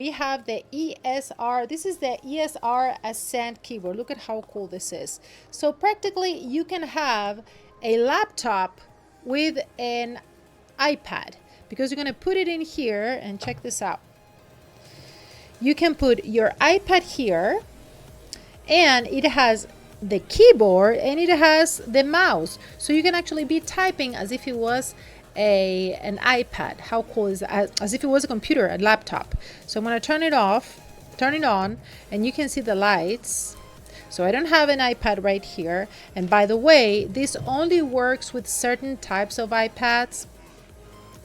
We have the ESR. This is the ESR Ascend Keyboard. Look at how cool this is. So practically you can have a laptop with an iPad, because you're going to put it in here, and check this out. You can put your iPad here, and it has the keyboard and it has the mouse, so you can actually be typing as if it was an iPad. How cool is that? As if it was a computer, a laptop. So I'm going to turn it off, turn it on, and you can see the lights. So I don't have an iPad right here. And by the way, this only works with certain types of iPads,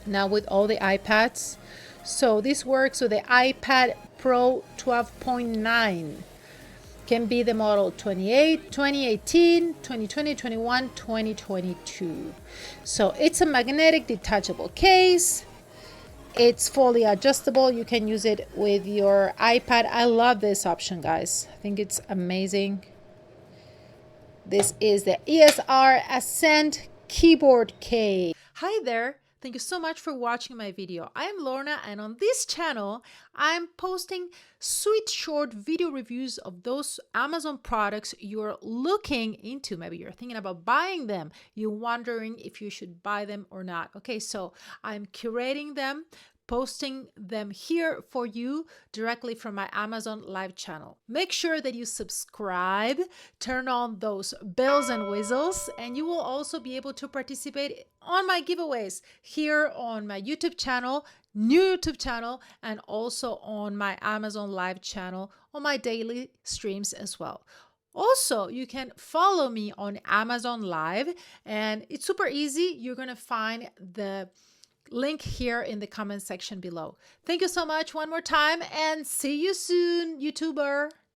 not with all the iPads. So this works with the iPad Pro 12.9. Can be the model 28, 2018, 2020, 21, 2022. So it's a magnetic detachable case. It's fully adjustable. You can use it with your iPad. I love this option, guys. I think it's amazing. This is the ESR Ascend Keyboard Case. Hi there. Thank you so much for watching my video. I am Lorna, and on this channel, I'm posting sweet short video reviews of those Amazon products you're looking into. Maybe you're thinking about buying them. You're wondering if you should buy them or not. Okay, so I'm curating them, posting them here for you directly from my Amazon live channel. Make sure that you subscribe, turn on those bells and whistles, and you will also be able to participate on my giveaways here on my YouTube channel, new YouTube channel, and also on my Amazon live channel on my daily streams as well. Also, you can follow me on Amazon Live, and it's super easy. You're going to find the link here in the comment section below. Thank you so much one more time, and see you soon, YouTuber.